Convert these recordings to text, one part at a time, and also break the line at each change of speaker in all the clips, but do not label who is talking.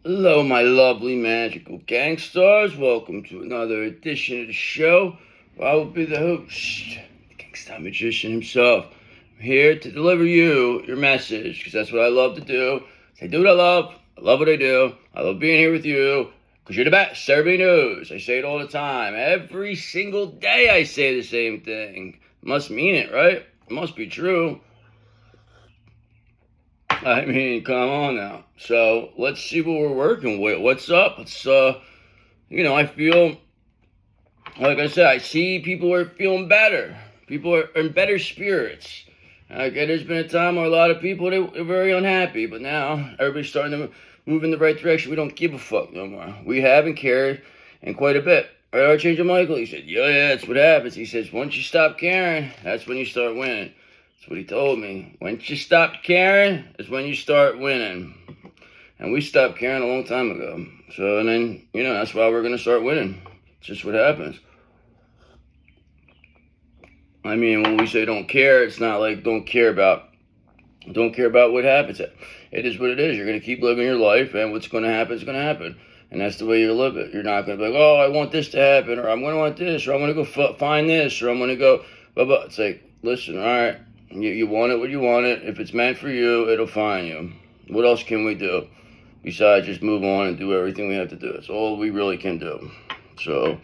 Hello, my lovely magical gangsters. Welcome to another edition of the show. I will be the host, the gangsta magician himself. I'm here to deliver you your message, because that's what I love to do. I do what I love. I love what I do. I love being here with you, because you're the best. Everybody knows. I say it all the time. Every single day I say the same thing. Must mean it, right? It must be true. I mean, come on now. So let's see what we're working with. What's up? It's I feel like I said, I see people are feeling better. People are in better spirits. Okay, there's been a time where a lot of people they were very unhappy, but now everybody's starting to move in the right direction. We don't give a fuck no more. We haven't cared in quite a bit. Right, Archangel Michael? He said, yeah, that's what happens. He says, once you stop caring, that's when you start winning. That's what he told me. Once you stop caring, is when you start winning. And we stopped caring a long time ago. So, and then, that's why we're going to start winning. It's just what happens. I mean, when we say don't care, it's not like don't care about what happens. It is what it is. You're going to keep living your life, and what's going to happen is going to happen. And that's the way you live it. You're not going to be like, oh, I want this to happen, or I'm going to want this, or I'm going to go find this, or I'm going to go, blah, blah. It's like, listen, all right. You want it when you want it. If it's meant for you, it'll find you. What else can we do besides just move on and do everything we have to do? It's all we really can do. So,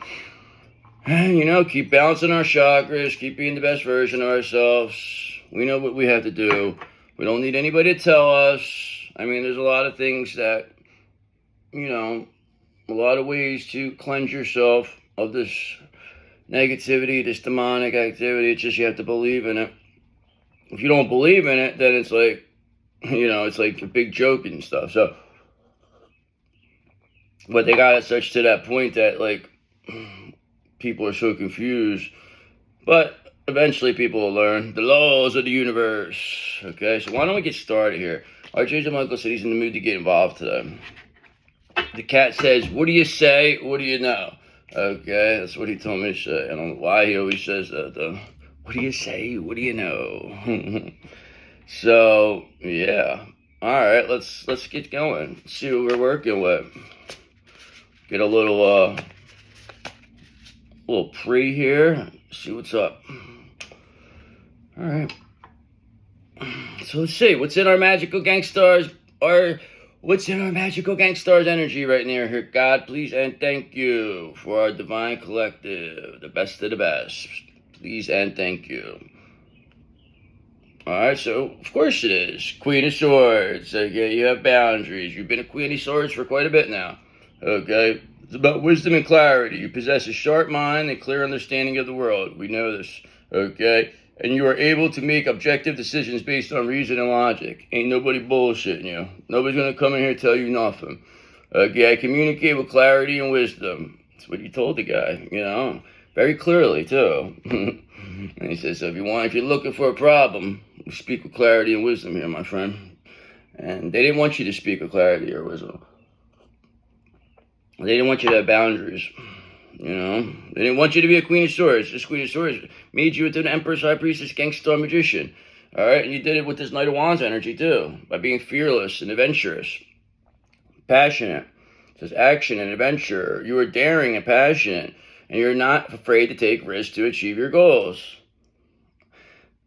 keep balancing our chakras, keep being the best version of ourselves. We know what we have to do. We don't need anybody to tell us. I mean, there's a lot of things that, a lot of ways to cleanse yourself of this negativity, this demonic activity. It's just you have to believe in it. If you don't believe in it, then it's like, it's like a big joke and stuff. So, but they got it such to that point that, like, people are so confused. But eventually people will learn the laws of the universe. Okay, so why don't we get started here? Archangel Michael said he's in the mood to get involved today. The cat says, what do you say? What do you know? Okay, that's what he told me to say. I don't know why he always says that, though. What do you say? What do you know? So, yeah. All right, let's get going. Let's see what we're working with. Get a little pre here. See what's up. All right. So let's see what's in our magical gangsters. What's in our magical gangsters energy right now here? God, please and thank you for our divine collective, the best of the best. Please and thank you. Alright, so of course it is. Queen of Swords. Okay, you have boundaries. You've been a Queen of Swords for quite a bit now. Okay, it's about wisdom and clarity. You possess a sharp mind and clear understanding of the world. We know this. Okay, and you are able to make objective decisions based on reason and logic. Ain't nobody bullshitting you. Nobody's gonna come in here and tell you nothing. Okay, I communicate with clarity and wisdom. That's what you told the guy, very clearly too. And he says, so if you're looking for a problem, speak with clarity and wisdom here, my friend. And they didn't want you to speak with clarity or wisdom. They didn't want you to have boundaries. They didn't want you to be a Queen of Swords. This Queen of Swords made you into an Empress, High Priestess, Gangster, Magician. All right, and you did it with this Knight of Wands energy too, by being fearless and adventurous, passionate. It says action and adventure. You are daring and passionate, and you're not afraid to take risks to achieve your goals.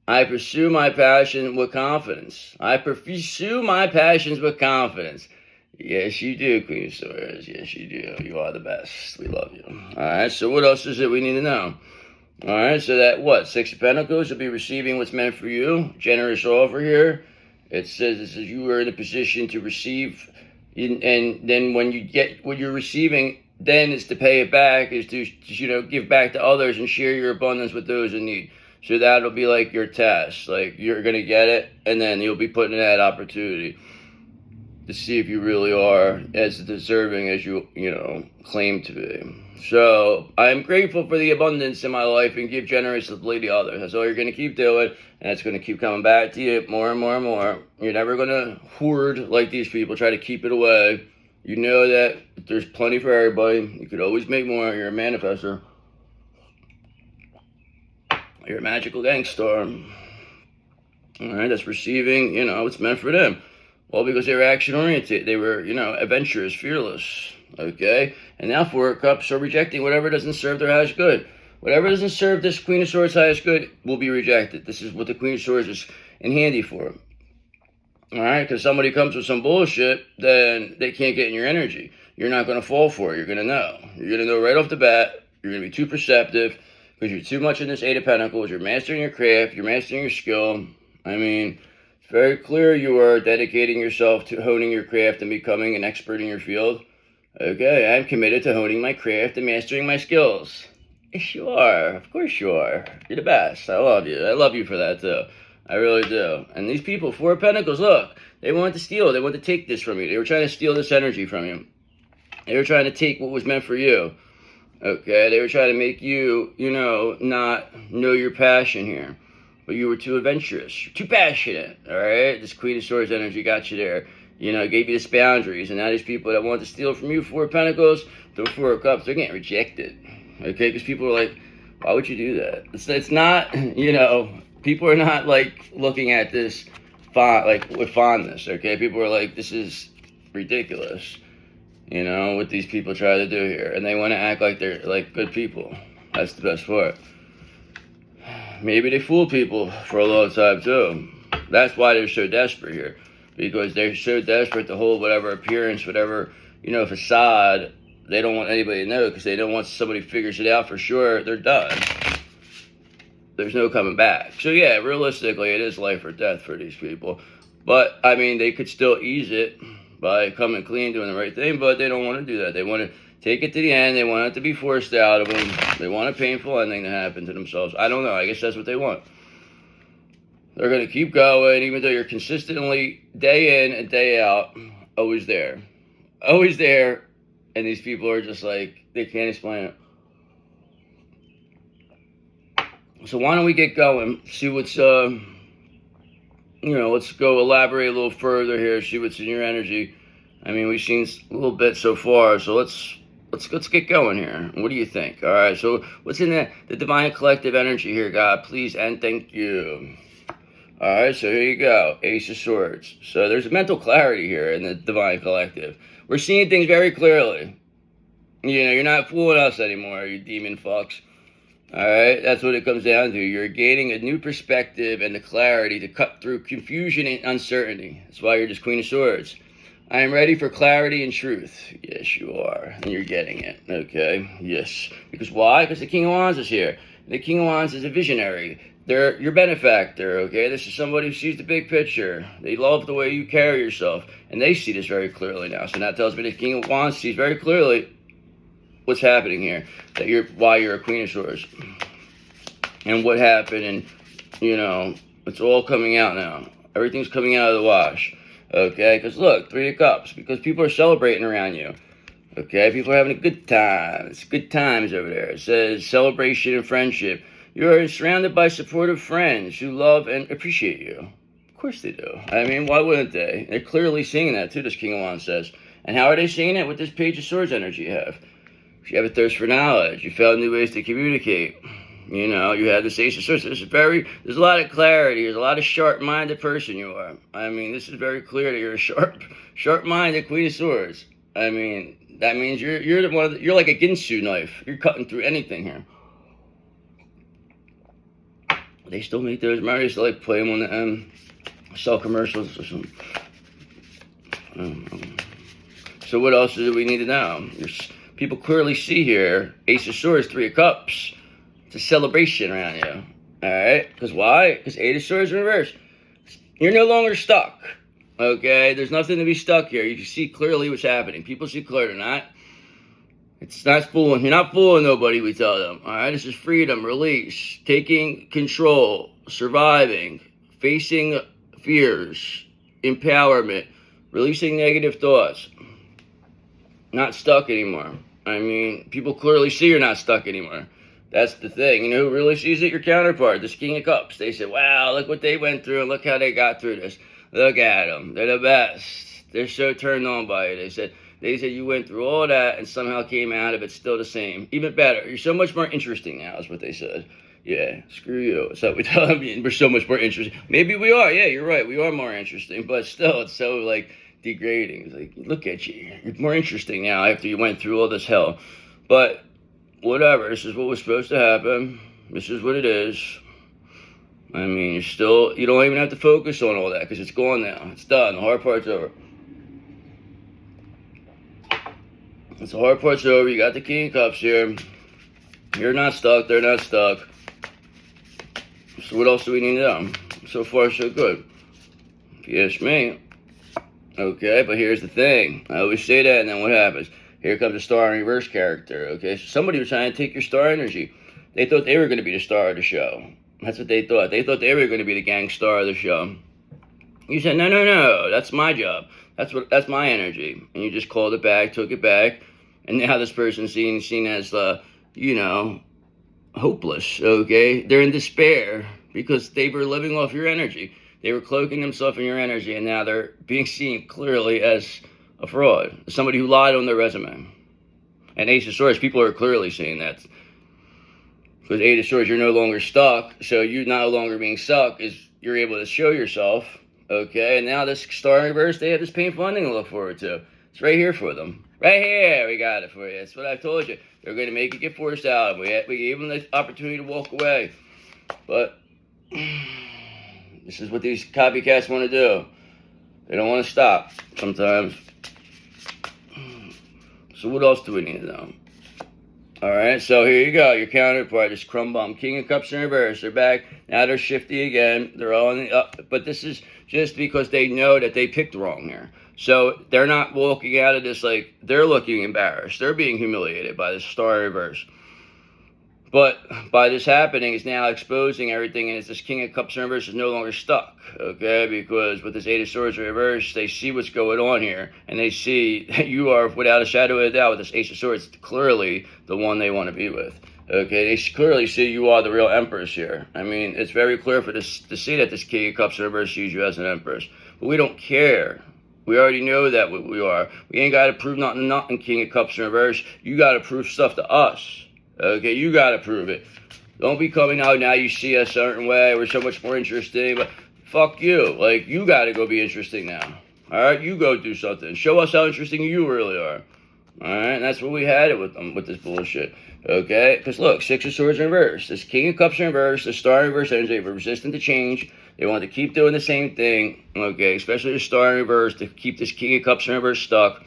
I pursue my passion with confidence. I pursue my passions with confidence. Yes, you do, Queen of Swords. Yes, you do. You are the best. We love you. All right, so what else is it we need to know? All right, so that Six of Pentacles, you'll be receiving what's meant for you. Generous offer here. It says you are in a position to receive, and then when you get what you're receiving, then it's to pay it back, is to give back to others and share your abundance with those in need. So that'll be like your test. Like you're going to get it, and then you'll be put in that opportunity to see if you really are as deserving as you claim to be. So I'm grateful for the abundance in my life and give generously to others. That's all you're going to keep doing, and it's going to keep coming back to you more and more and more. You're never going to hoard like these people, try to keep it away. You know that there's plenty for everybody. You could always make more. You're a manifestor. You're a magical gangster. All right, that's receiving, it's meant for them. Well, because they were action-oriented. They were, adventurous, fearless. Okay? And now Four of Cups are rejecting whatever doesn't serve their highest good. Whatever doesn't serve this Queen of Swords' highest good will be rejected. This is what the Queen of Swords is in handy for. All right? Because somebody comes with some bullshit, then they can't get in your energy. You're not going to fall for it. You're going to know. You're going to know right off the bat. You're going to be too perceptive because you're too much in this Eight of Pentacles. You're mastering your craft. You're mastering your skill. I mean, it's very clear you are dedicating yourself to honing your craft and becoming an expert in your field. Okay, I'm committed to honing my craft and mastering my skills. Yes, you are. Of course you are. You're the best. I love you. I love you for that, too. I really do. And these people, Four of Pentacles, look, they want to steal. They want to take this from you. They were trying to steal this energy from you. They were trying to take what was meant for you. Okay, they were trying to make you, not know your passion here. But you were too adventurous. You're too passionate, all right? This Queen of Swords energy got you there. Gave you this boundaries. And now these people that want to steal from you, Four of Pentacles, the Four of Cups, they're getting rejected. Okay, because people are like, why would you do that? It's not, people are not, like, looking at this with fondness, okay? People are like, this is ridiculous. What these people try to do here. And they want to act like they're, like, good people. That's the best part. Maybe they fool people for a long time, too. That's why they're so desperate here. Because they're so desperate to hold whatever appearance, whatever, facade. They don't want anybody to know because they don't want somebody figures it out for sure. They're done. There's no coming back. So, yeah, realistically, it is life or death for these people. But, I mean, they could still ease it by coming clean, doing the right thing, but they don't want to do that. They want to take it to the end. They want it to be forced out of them. They want a painful ending to happen to themselves. I don't know. I guess that's what they want. They're going to keep going, even though you're consistently, day in and day out, always there. Always there, and these people are just like, they can't explain it. So why don't we get going, see what's, let's go elaborate a little further here, see what's in your energy. I mean, we've seen a little bit so far, so let's get going here. What do you think? All right, so what's in the divine collective energy here, God? Please and thank you. All right, so here you go, Ace of Swords. So there's a mental clarity here in the divine collective. We're seeing things very clearly. You're not fooling us anymore, you demon fucks. All right, that's what it comes down to. You're gaining a new perspective and the clarity to cut through confusion and uncertainty. That's why you're just Queen of Swords. I am ready for clarity and truth. Yes, you are, and you're getting it, okay? Yes. Because why? Because the King of Wands is here. The King of Wands is a visionary. They're your benefactor, okay? This is somebody who sees the big picture. They love the way you carry yourself, and they see this very clearly now. So that tells me the King of Wands sees very clearly what's happening here, why you're a Queen of Swords, and what happened, and it's all coming out now. Everything's coming out of the wash, okay? Because look, Three of Cups, because people are celebrating around you, okay? People are having a good time. It's good times over there. It says celebration and friendship. You are surrounded by supportive friends who love and appreciate you. Of course they do. I mean, why wouldn't they? They're clearly seeing that too, this King of Wands says. And how are they seeing it? With this Page of Swords energy you have. You have a thirst for knowledge. You found new ways to communicate. You have this Ace of Swords. There's a lot of clarity. There's a lot of sharp-minded person you are. I mean, this is very clear that you're a sharp-minded Queen of Swords. I mean, that means you're like a Ginsu knife. You're cutting through anything here. They still make those. Remember, they used to like play them on the sell commercials or something. So what else do we need to know? People clearly see here, Ace of Swords, Three of Cups. It's a celebration around you. All right? Because why? Because Eight of Swords in reverse. You're no longer stuck. Okay? There's nothing to be stuck here. You can see clearly what's happening. People see clearly, not. It's not fooling. You're not fooling nobody, we tell them. All right? This is freedom, release, taking control, surviving, facing fears, empowerment, releasing negative thoughts. Not stuck anymore. I mean, people clearly see you're not stuck anymore. That's the thing. Who really sees it? Your counterpart, this King of Cups. They said, wow, look what they went through and look how they got through this. Look at them. They're the best. They're so turned on by it. They said you went through all that and somehow came out of it still the same. Even better. You're so much more interesting now is what they said. Yeah, screw you. So we tell them we're so much more interesting. Maybe we are. Yeah, you're right. We are more interesting, but still, it's so like degrading. It's like, look at you. You're more interesting now after you went through all this hell. But whatever. This is what was supposed to happen. This is what it is. I mean, you don't even have to focus on all that because it's gone now. It's done. The hard part's over. The hard part's over. You got the King of Cups here. You're not stuck. They're not stuck. So what else do we need to know? So far, so good. If you ask me. Okay, but here's the thing. I always say that, and then what happens? Here comes a star in reverse character. Okay, so somebody was trying to take your star energy. They thought they were going to be the star of the show. That's what they thought. They thought they were going to be the gang star of the show. You said, no, that's my job. That's my energy. And you just called it back, took it back, and now this person's seen as hopeless. Okay, they're in despair because they were living off your energy. They were cloaking themselves in your energy, and now they're being seen clearly as a fraud, somebody who lied on their resume. And Ace of Swords, people are clearly seeing that. Because Eight of Swords, you're no longer stuck, so you no longer being stuck is you're able to show yourself, okay? And now this star in reverse, they have this painful ending to look forward to. It's right here for them. Right here, we got it for you. That's what I told you. They're going to make you get forced out. We gave them the opportunity to walk away. But this is what these copycats want to do. They don't want to stop sometimes. So what else do we need to know? All right, so here you go. Your counterpart, this crumb bum. King of Cups in reverse. They're back. Now they're shifty again. They're all in the up. But this is just because they know that they picked wrong here. So they're not walking out of this like they're looking embarrassed. They're being humiliated by this star reverse. But by this happening, it's now exposing everything, and it's this King of Cups in reverse is no longer stuck, okay? Because with this Eight of Swords in reverse, they see what's going on here, and they see that you are, without a shadow of a doubt, with this Ace of Swords, clearly the one they want to be with, okay? They clearly see you are the real Empress here. I mean, it's very clear for this to see that this King of Cups in reverse sees you as an Empress. But we don't care. We already know that what we are. We ain't got to prove nothing, King of Cups in reverse. You got to prove stuff to us. Okay, you gotta prove it. Don't be coming out now you see us a certain way. We're so much more interesting. But fuck you. Like, you gotta go be interesting now. Alright, you go do something. Show us how interesting you really are. Alright, and that's what we had it with them, with this bullshit. Okay, because look, Six of Swords in reverse. This King of Cups in reverse, the Star in reverse energy, we're resistant to change. They want to keep doing the same thing. Okay, especially the Star in reverse, to keep this King of Cups in reverse stuck.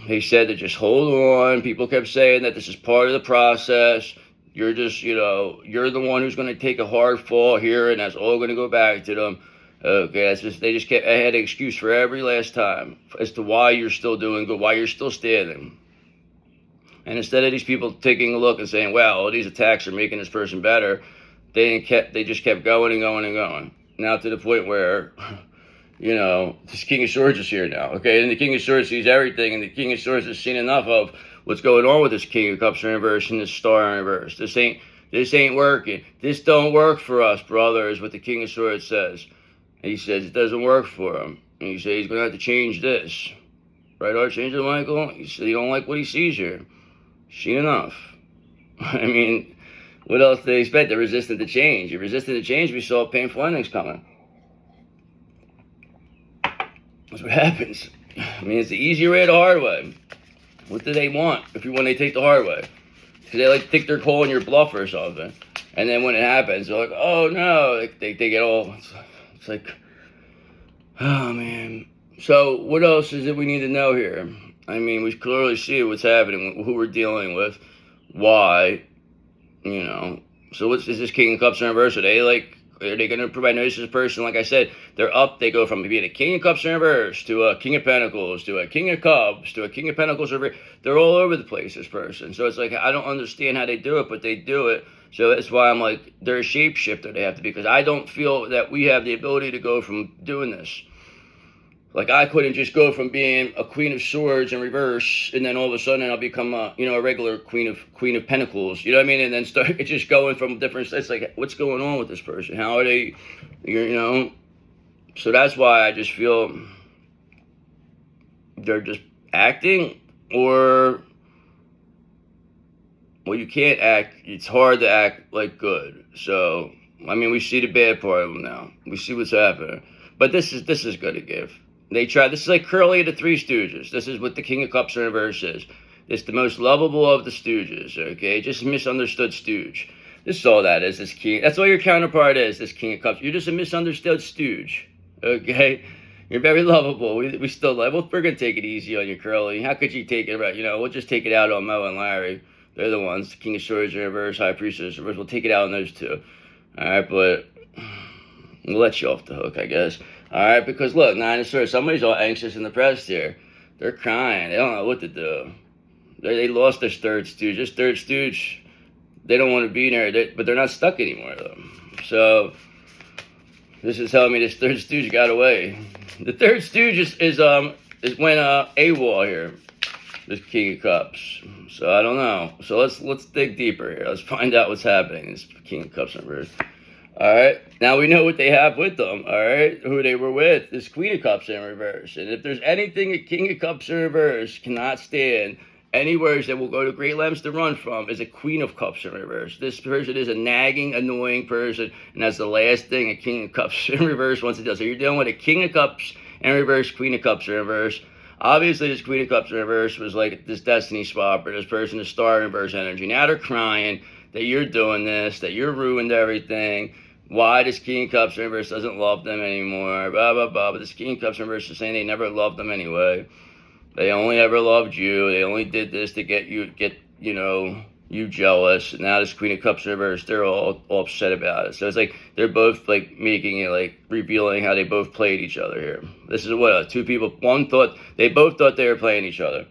They said to just hold on. People kept saying that this is part of the process. You're just, you're the one who's going to take a hard fall here, and that's all going to go back to them. Okay, they just kept, I had an excuse for every last time as to why you're still doing good, why you're still standing. And instead of these people taking a look and saying, wow, all these attacks are making this person better, they just kept going and going and going. Now to the point where... this King of Swords is here now, okay? And the King of Swords sees everything, and the King of Swords has seen enough of what's going on with this King of Cups in reverse and this Star in reverse. This ain't working. This don't work for us, brother, is what the King of Swords says. And he says it doesn't work for him. And he says he's going to have to change this. Right, Archangel Michael? He said he don't like what he sees here. Seen enough. I mean, what else do they expect? They're resistant to change. You're resistant to change, we saw painful endings coming. That's what happens. I mean, it's the easier way or the hard way. What do they want when they take the hard way? Because they like to think they're calling your bluff or something. And then when it happens, they're like, oh no. They get all, it's like, oh man. So what else is it we need to know here? I mean, we clearly see what's happening, who we're dealing with, why, So is this King of Cups in reverse? Are they going to provide notice to this person? Like I said, they're up. They go from being a King of Cups in reverse to a King of Pentacles to a King of Cups to a King of Pentacles reverse. They're all over the place, this person. So it's like, I don't understand how they do it, but they do it. So that's why I'm like, they're a shapeshifter. They have to be, because I don't feel that we have the ability to go from doing this. Like, I couldn't just go from being a Queen of Swords in reverse, and then all of a sudden I'll become a regular Queen of Pentacles. You know what I mean? And then start just going from different. It's like, what's going on with this person? How are they? So that's why I just feel they're just acting, or well, you can't act, it's hard to act like good. So, I mean, we see the bad part of them now. We see what's happening. But this is good to give. They try, this is like Curly of the Three Stooges. This is what the King of Cups in reverse is. It's the most lovable of the Stooges, okay? Just a misunderstood stooge. This is all that is, this king. That's all your counterpart is, this King of Cups. You're just a misunderstood stooge, okay? You're very lovable. We still love. Well, we're gonna take it easy on you, Curly. How could you take it right? We'll just take it out on Mo and Larry. They're the ones. The King of Swords in reverse, High Priestess in reverse. We'll take it out on those two. All right, but we'll let you off the hook, I guess. All right, because look, Nine of Swords. Somebody's all anxious and depressed here. They're crying. They don't know what to do. They lost their third stooge. This third stooge, they don't want to be there, but they're not stuck anymore, though. So this is telling me this third stooge got away. The third stooge is when AWOL here, this King of Cups. So I don't know. So let's dig deeper here. Let's find out what's happening. This King of Cups in reverse. All right. Now we know what they have with them. All right. Who they were with. This Queen of Cups in reverse. And if there's anything a King of Cups in reverse cannot stand, any words that will go to great lengths to run from, is a Queen of Cups in reverse. This person is a nagging, annoying person, and that's the last thing a King of Cups in reverse wants to do. So you're dealing with a King of Cups in reverse, Queen of Cups in reverse. Obviously, this Queen of Cups in reverse was like this destiny swapper, this person is star in reverse energy. Now they're crying that you're doing this, that you're ruined everything. Why this King of Cups in reverse doesn't love them anymore, blah, blah, blah. But this King of Cups in reverse is saying they never loved them anyway. They only ever loved you. They only did this to get you jealous. And now this Queen of Cups in reverse, they're all upset about it. So it's like they're both like making it, like revealing how they both played each other here. This is what two people, they both thought they were playing each other.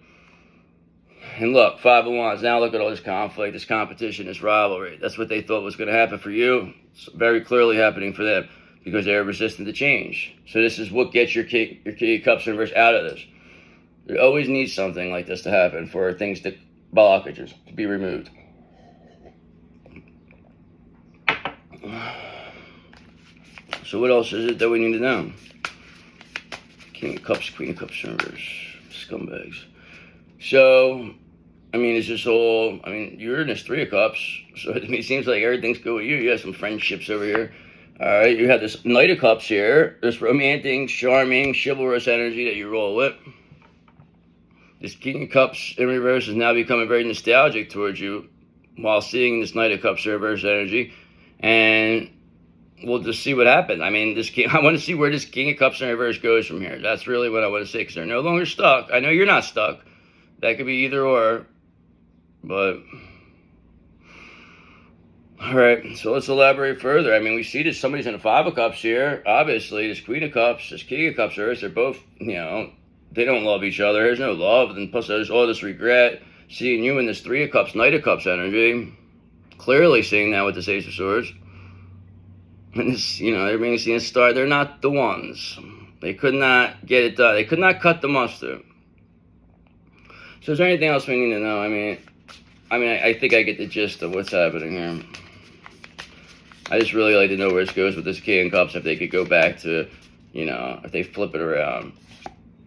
And look, Five of Wands. Now look at all this conflict, this competition, this rivalry. That's what they thought was going to happen for you. It's very clearly happening for them because they're resistant to change. So this is what gets your King of Cups in reverse out of this. You always need something like this to happen for things to, blockages, to be removed. So what else is it that we need to know? King of Cups, Queen of Cups in reverse. Scumbags. So, I mean, it's just all, I mean, you're in this Three of Cups, so it seems like everything's good with you. You have some friendships over here. All right, you have this Knight of Cups here, this romantic, charming, chivalrous energy that you roll with. This King of Cups in reverse is now becoming very nostalgic towards you while seeing this Knight of Cups in reverse energy. And we'll just see what happens. I mean, I want to see where this King of Cups in reverse goes from here. That's really what I want to say, because they're no longer stuck. I know you're not stuck. That could be either or. But, all right, so let's elaborate further. I mean, we see that somebody's in a Five of Cups here. Obviously, this Queen of Cups, this King of Cups in reverse, they're both, they don't love each other. There's no love. And plus, there's all this regret. Seeing you in this Three of Cups, Knight of Cups energy. Clearly seeing that with this Ace of Swords. And this, they're being seen as star. They're not the ones. They could not get it done. They could not cut the mustard. So is there anything else we need to know? I mean, I think I get the gist of what's happening here. I just really like to know where this goes with this King of Cups. If they could go back to, if they flip it around.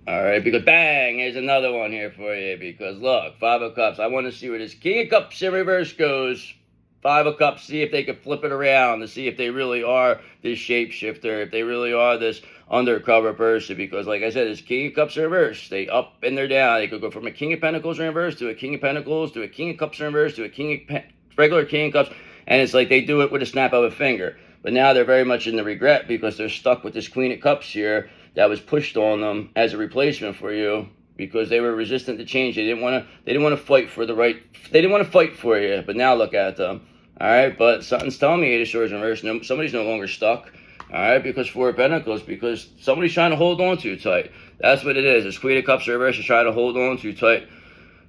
All right, because bang, there's another one here for you. Because look, Five of Cups. I want to see where this King of Cups in reverse goes. Five of Cups, see if they could flip it around to see if they really are this shapeshifter, if they really are this undercover person. Because like I said, this King of Cups in reverse. They up and they're down. They could go from a King of Pentacles in reverse to a King of Pentacles to a King of Cups in reverse to a regular King of Cups. And it's like they do it with a snap of a finger. But now they're very much in the regret because they're stuck with this Queen of Cups here that was pushed on them as a replacement for you because they were resistant to change. They didn't want to fight for they didn't want to fight for you. But now look at them. All right, but something's telling me Eight of Swords in reverse. Somebody's no longer stuck. All right, because Four of Pentacles, because somebody's trying to hold on too tight. That's what it is. This Queen of Cups in reverse is trying to hold on too tight.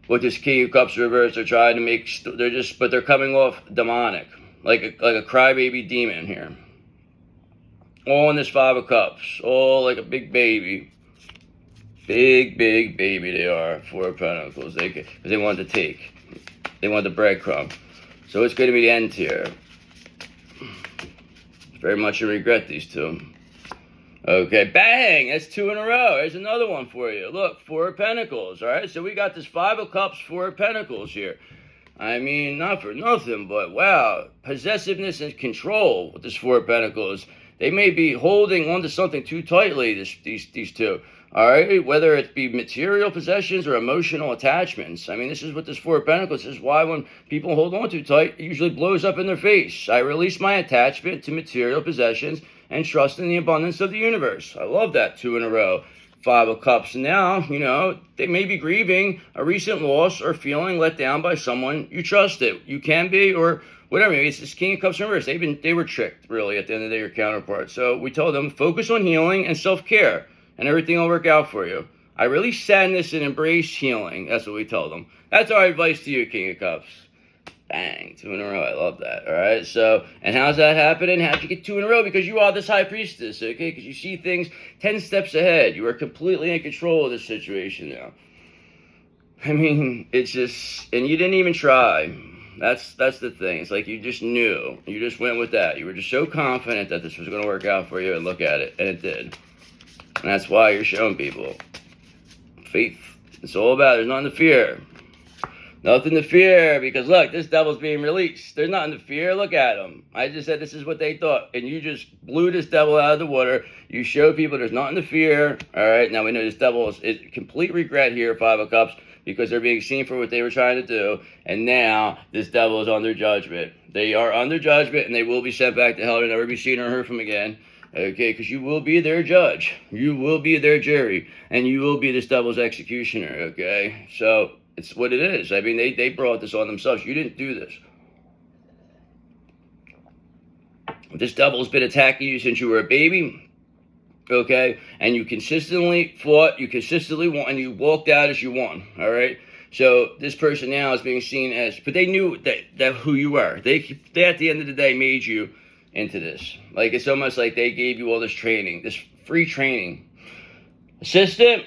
With this King of Cups in reverse, they're trying to make. But they're coming off demonic, like a crybaby demon here. All in this Five of Cups, all like a big baby. Big baby they are. Four of Pentacles. Because they wanted to take. They wanted the breadcrumb. So it's going to be the end here. Very much a regret, these two. Okay, bang! That's two in a row. There's another one for you. Look, Four of Pentacles, all right? So we got this Five of Cups, Four of Pentacles here. I mean, not for nothing, but wow, possessiveness and control with this Four of Pentacles. They may be holding onto something too tightly, these two. All right, whether it be material possessions or emotional attachments. I mean, this is what this Four of Pentacles is. Why when people hold on too tight, it usually blows up in their face. I release my attachment to material possessions and trust in the abundance of the universe. I love that, 2 in a row. 5 of Cups. Now, they may be grieving a recent loss or feeling let down by someone you trusted. You can be, or whatever. Maybe it's this King of Cups reverse. They were tricked, really, at the end of the day, your counterpart. So we told them, focus on healing and self-care, and everything will work out for you. I release sadness and embrace healing. That's what we told them. That's our advice to you, King of Cups. Bang, 2 in a row. I love that. All right. So, and how's that happening? How'd you get 2 in a row? Because you are this high priestess, okay? Because you see things 10 steps ahead. You are completely in control of this situation now. I mean, it's just, and you didn't even try. That's the thing. It's like you just knew. You just went with that. You were just so confident that this was going to work out for you, and look at it, and it did. And that's why you're showing people faith. It's all about. There's nothing to fear. Nothing to fear, because look, this devil's being released. There's nothing to fear. Look at him. I just said this is what they thought, and you just blew this devil out of the water. You show people there's nothing to fear. All right, now we know this devil is complete regret here, 5 of Cups, because they're being seen for what they were trying to do, and now this devil is under judgment. They are under judgment, and they will be sent back to hell to never be seen or heard from again. Okay, because you will be their judge. You will be their jury, and you will be this devil's executioner, okay? So it's what it is. I mean, they brought this on themselves. You didn't do this. This devil's been attacking you since you were a baby, okay? And you consistently fought, you consistently won, and you walked out as you won, all right? So this person now is being seen as, but they knew that who you were. They at the end of the day made you into this. Like, it's almost like they gave you all this training, this free training. Assistant,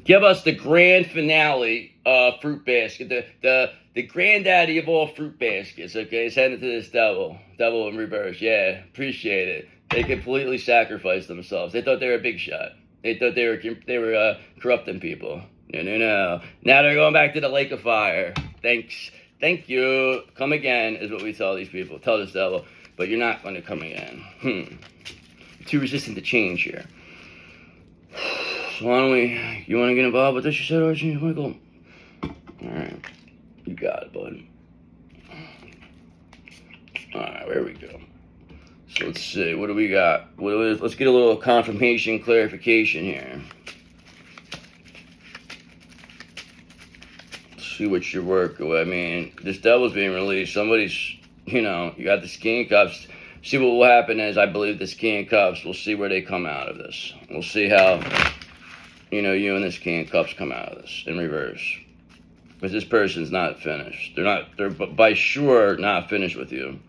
give us the grand finale fruit basket, the granddaddy of all fruit baskets, okay? Send it to this devil in reverse. Yeah, appreciate it. They completely sacrificed themselves. They thought they were a big shot. They thought they were corrupting people. No. Now they're going back to the lake of fire. Thanks. Thank you. Come again is what we tell these people. Tell this devil. But you're not going to come again. You're too resistant to change here. So why don't you want to get involved with this? You said, Archangel Michael. All right. You got it, bud. All right, there we go. So let's see. What do we got? Let's get a little confirmation, clarification here. See what your work. I mean, this devil's being released. Somebody's, you got this King of Cups. See what will happen is, I believe this King of Cups, we'll see where they come out of this. We'll see how, you and this King of Cups come out of this in reverse. Because this person's not finished. They're by sure not finished with you.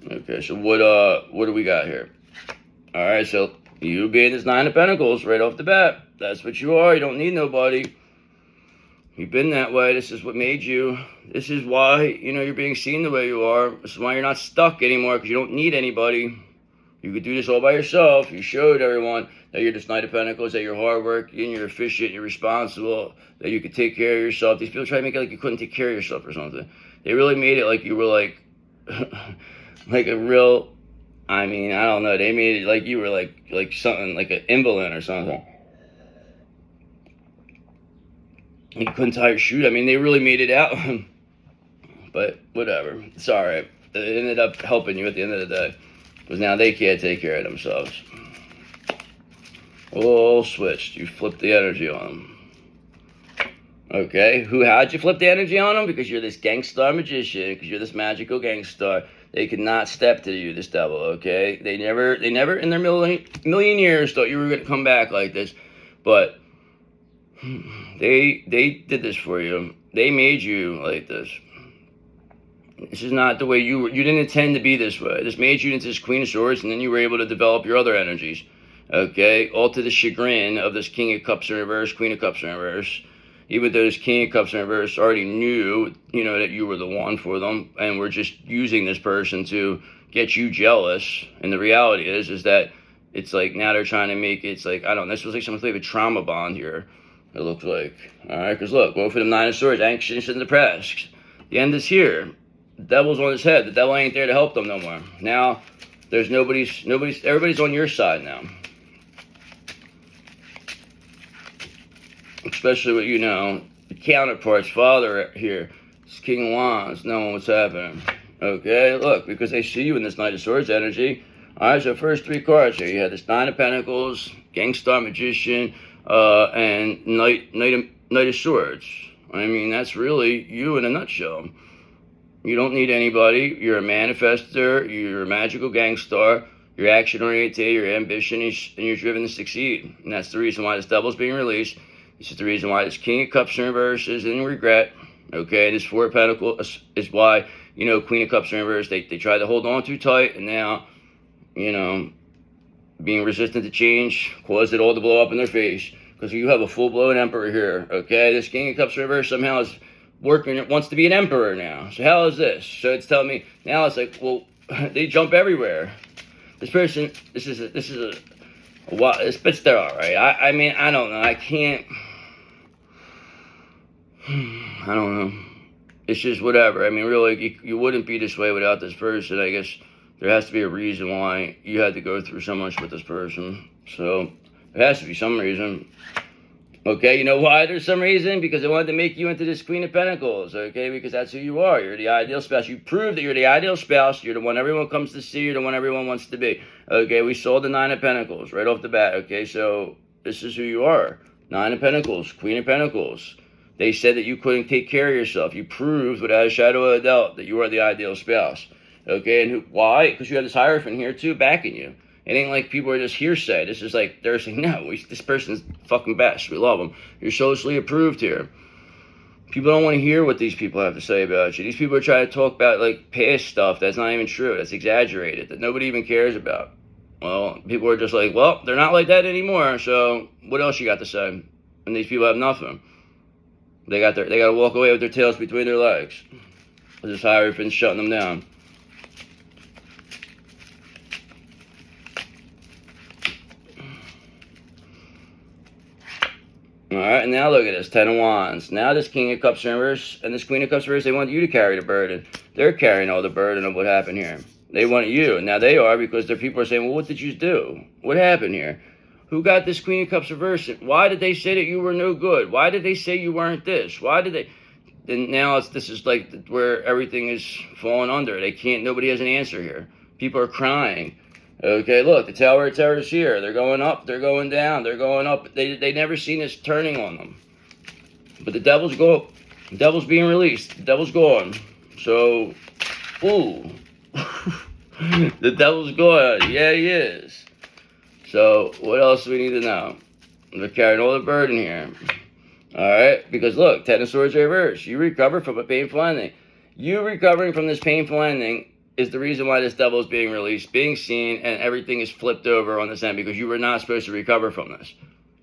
Okay, so what do we got here? All right, so you being this 9 of Pentacles right off the bat. That's what you are. You don't need nobody. You've been that way. This is what made you. This is why, you're being seen the way you are. This is why you're not stuck anymore, because you don't need anybody. You could do this all by yourself. You showed everyone that you're this 9 of Pentacles, that you're hardworking, you're efficient, you're responsible, that you could take care of yourself. These people try to make it like you couldn't take care of yourself or something. They really made it like you were like, like a real, I don't know. They made it like you were like something, like an invalid or something. You couldn't tie your shoe. They really made it out. But whatever. It's all right. It ended up helping you at the end of the day. Because now they can't take care of themselves. All switched. You flipped the energy on them. Okay. How'd you flip the energy on them? Because you're this gangster magician. Because you're this magical gangster. They could not step to you, this devil, okay? They never in their million years thought you were going to come back like this. But they did this for you. They made you like this. This is not the way you didn't intend to be this way. This made you into this Queen of Swords, and then you were able to develop your other energies. Okay? All to the chagrin of this King of Cups in reverse, Queen of Cups in reverse. Even though this King of Cups in reverse already knew, that you were the one for them, and we're just using this person to get you jealous. And the reality is that it's like now they're trying to make it, it's like, I don't know, this was like some type of trauma bond here. It looks like. All right, because look, both of them 9 of Swords, anxious and depressed. The end is here. The devil's on his head. The devil ain't there to help them no more. Now, there's everybody's on your side now. Especially with, the counterpart's father here. It's King of Wands, knowing what's happening. Okay, look, because they see you in this Knight of Swords energy. Alright, so first 3 cards here. You had this 9 of Pentacles, Gangstar Magician, and Knight of Swords. I mean, that's really you in a nutshell. You don't need anybody. You're a manifester. You're a magical gangstar. You're action-oriented. You're ambitious, and you're driven to succeed. And that's the reason why this devil's being released. This is the reason why this King of Cups in reverse is in regret. Okay, this 4 of Pentacles is why, Queen of Cups in reverse, they tried to hold on too tight, and now, being resistant to change caused it all to blow up in their face. Because you have a full-blown emperor here, okay? This King of Cups in reverse somehow is wants to be an emperor now. So how is this? So it's telling me, now it's like, well, they jump everywhere. This person, this is a but they're all right. I mean, I don't know. I can't, I don't know. It's just whatever. I mean, really, you wouldn't be this way without this person. I guess there has to be a reason why you had to go through so much with this person. So there has to be some reason. Okay, you know why there's some reason? Because they wanted to make you into this Queen of Pentacles, okay? Because that's who you are. You're the ideal spouse. You prove that you're the ideal spouse. You're the one everyone comes to see. You're the one everyone wants to be. Okay, we saw the 9 of Pentacles right off the bat, okay? So this is who you are. 9 of Pentacles, Queen of Pentacles. They said that you couldn't take care of yourself. You proved without a shadow of a doubt that you are the ideal spouse. Okay, and why? Because you have this Hierophant here too backing you. It ain't like people are just hearsay. This is like, they're saying, no, this person's fucking best. We love them. You're socially approved here. People don't want to hear what these people have to say about you. These people are trying to talk about, like, past stuff that's not even true. That's exaggerated, that nobody even cares about. Well, people are just like, well, they're not like that anymore, so what else you got to say? And these people have nothing. They got to walk away with their tails between their legs. This Hierophant's shutting them down. Alright, and now look at this, 10 of Wands. Now this King of Cups in reverse and this Queen of Cups in reverse, they want you to carry the burden. They're carrying all the burden of what happened here. They want you, and now they are, because their people are saying, well, what did you do? What happened here? Who got this Queen of Cups reverse? Why did they say that you were no good? Why did they say you weren't this? Why did they? And now this is like where everything is falling under. Nobody has an answer here. People are crying. Okay, look, the Tower of Terror is here. They're going up, they're going down, they're going up. They never seen this turning on them. But the devil's being released. The devil's gone. So, ooh. The devil's gone. Yeah, he is. So, what else do we need to know? They're carrying all the burden here. Alright, because look, 10 of Swords reverse. You recover from a painful ending. You recovering from this painful ending is the reason why this devil is being released, being seen, and everything is flipped over on this end, because you were not supposed to recover from this.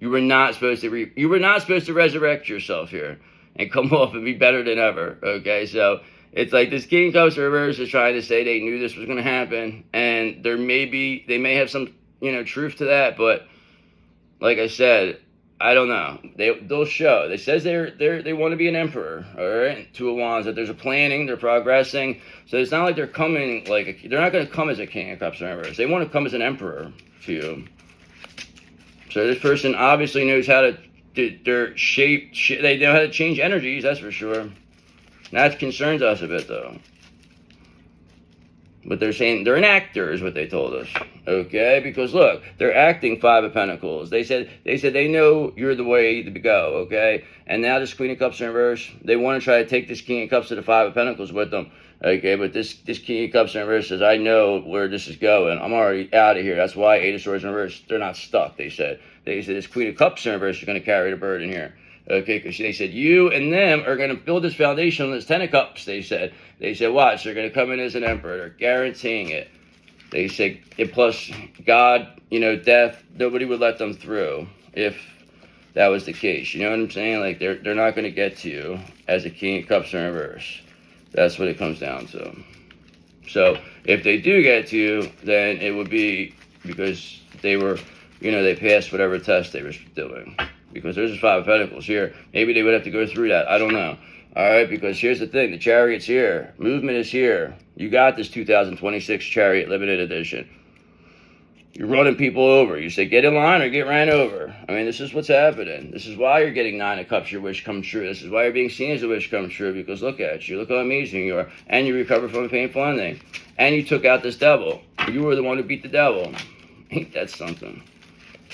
You were not supposed to resurrect yourself here and come off and be better than ever. Okay, so it's like this King Cups reverse is trying to say they knew this was going to happen, and they may have some truth to that, but like I said, I don't know. They'll show. They says they want to be an emperor. All right, 2 of Wands. That there's a planning. They're progressing. So it's not like they're coming they're not going to come as a King of Cups or Emperor. They want to come as an emperor to you. So this person obviously knows how to their shape. They know how to change energies. That's for sure. And that concerns us a bit though. But they're saying they're an actor is what they told us. Okay? Because look, they're acting 5 of Pentacles. They said they know you're the way to go, okay? And now this Queen of Cups in reverse, they want to try to take this King of Cups to the 5 of Pentacles with them. Okay, but this King of Cups in reverse says, I know where this is going. I'm already out of here. That's why 8 of Swords in reverse, they're not stuck, they said. They said this Queen of Cups in reverse is going to carry the burden here. Okay, because they said you and them are going to build this foundation on this 10 of Cups, they said. They said, watch, they're going to come in as an emperor. They're guaranteeing it. They said, and plus, God, death, nobody would let them through if that was the case. You know what I'm saying? Like, they're not going to get to you as a King of Cups in reverse. That's what it comes down to. So, if they do get to you, then it would be because they were, they passed whatever test they were doing. Because there's a 5 of Pentacles here. Maybe they would have to go through that. I don't know. All right, because here's the thing. The Chariot's here. Movement is here. You got this 2026 Chariot Limited Edition. You're running people over. You say, get in line or get ran over. I mean, this is what's happening. This is why you're getting 9 of Cups, your wish comes true. This is why you're being seen as a wish comes true, because look at you. Look how amazing you are. And you recovered from a painful ending. And you took out this devil. You were the one who beat the devil. Ain't that something?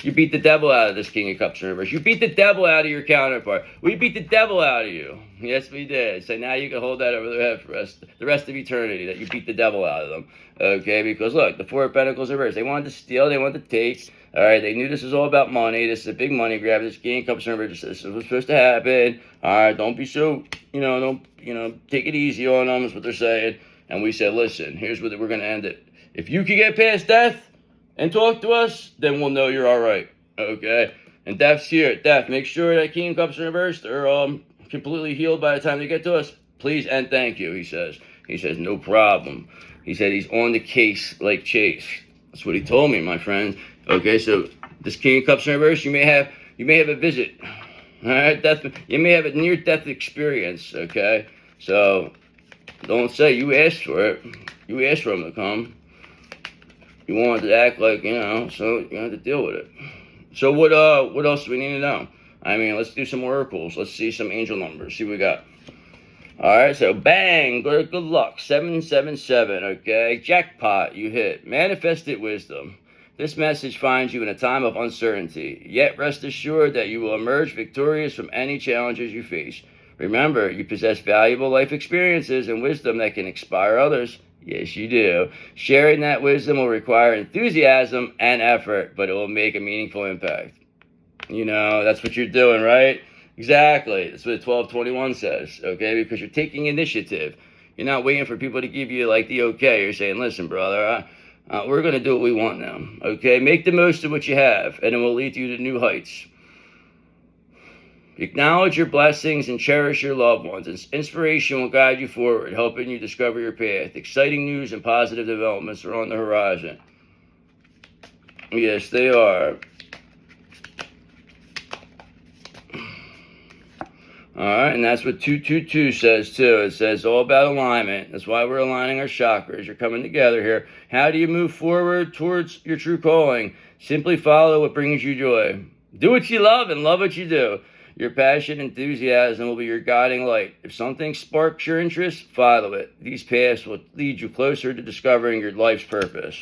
You beat the devil out of this King of Cups in reverse. You beat the devil out of your counterpart. We beat the devil out of you. Yes, we did. So now you can hold that over their head for the rest of eternity, that you beat the devil out of them. Okay, because look, the 4 of Pentacles reverse. They wanted to steal. They wanted to take. All right, they knew this was all about money. This is a big money grab. This King of Cups in reverse. This is what's supposed to happen. All right, don't be so, take it easy on them is what they're saying. And we said, listen, here's where we're going to end it. If you can get past death and talk to us, then we'll know you're all right, okay? And Death's here. Death, make sure that King of Cups in reverse are completely healed by the time they get to us. Please and thank you, he says. He says, no problem. He said he's on the case like Chase. That's what he told me, my friend. Okay, so this King of Cups in reverse, you may have a visit. All right, death. You may have a near-death experience, okay? So don't say you asked for it. You asked for him to come. You wanted to act like, so you have to deal with it. So what else do we need to know? I mean, let's do some oracles. Let's see some angel numbers. See what we got. All right, so bang, good luck. 777, okay? Jackpot, you hit. Manifested wisdom. This message finds you in a time of uncertainty, yet rest assured that you will emerge victorious from any challenges you face. Remember, you possess valuable life experiences and wisdom that can inspire others. Yes, you do. Sharing that wisdom will require enthusiasm and effort, but it will make a meaningful impact. That's what you're doing, right? Exactly. That's what 1221 says, okay? Because you're taking initiative. You're not waiting for people to give you, the okay. You're saying, listen, brother, we're going to do what we want now, okay? Make the most of what you have, and it will lead you to new heights. Acknowledge your blessings and cherish your loved ones. Inspiration will guide you forward, helping you discover your path. Exciting news and positive developments are on the horizon. Yes, they are. All right, and that's what 222 says too. It says all about alignment. That's why we're aligning our chakras. You're coming together here. How do you move forward towards your true calling? Simply follow what brings you joy. Do what you love and love what you do. Your passion and enthusiasm will be your guiding light. If something sparks your interest, follow it. These paths will lead you closer to discovering your life's purpose.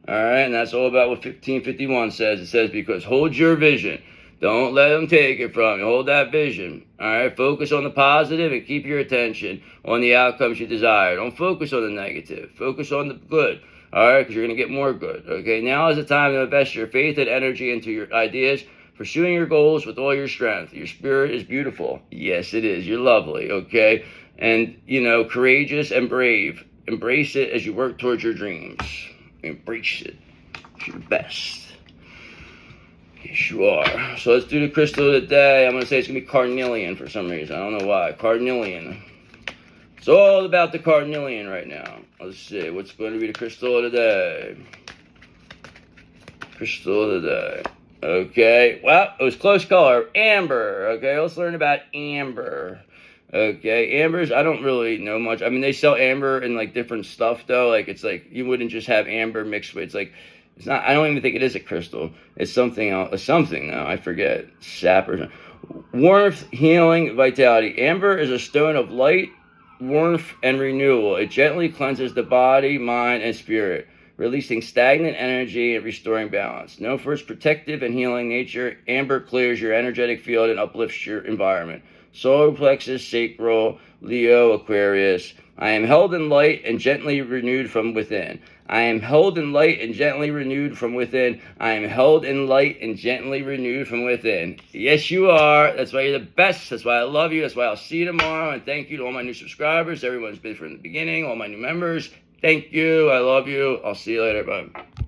All right, and that's all about what 1551 says. It says, because hold your vision. Don't let them take it from you. Hold that vision. All right, focus on the positive and keep your attention on the outcomes you desire. Don't focus on the negative. Focus on the good. All right, because you're going to get more good. Okay, now is the time to invest your faith and energy into your ideas. Pursuing your goals with all your strength. Your spirit is beautiful. Yes, it is. You're lovely, okay? And, courageous and brave. Embrace it as you work towards your dreams. Embrace it. It's your best. Yes, you are. So let's do the crystal of the day. I'm going to say it's going to be carnelian for some reason. I don't know why. Carnelian. It's all about the carnelian right now. Let's see. What's going to be the crystal of the day? Crystal of the day. Okay, well, it was close color. Amber. Okay, let's learn about amber. Okay, ambers, I don't really know much. I mean, they sell amber in different stuff though. It's you wouldn't just have amber mixed with. It's not. I don't even think it is a crystal. It's something else. It's something now. I forget. Sap or something. Warmth, healing, vitality. Amber is a stone of light, warmth, and renewal. It gently cleanses the body, mind, and spirit, releasing stagnant energy and restoring balance. Known for its protective and healing nature, amber clears your energetic field and uplifts your environment. Solar plexus, sacral, Leo, Aquarius. I am held in light and gently renewed from within. I am held in light and gently renewed from within. I am held in light and gently renewed from within. Yes, you are. That's why you're the best. That's why I love you. That's why I'll see you tomorrow. And thank you to all my new subscribers. Everyone's been from the beginning. All my new members. Thank you. I love you. I'll see you later. Bye.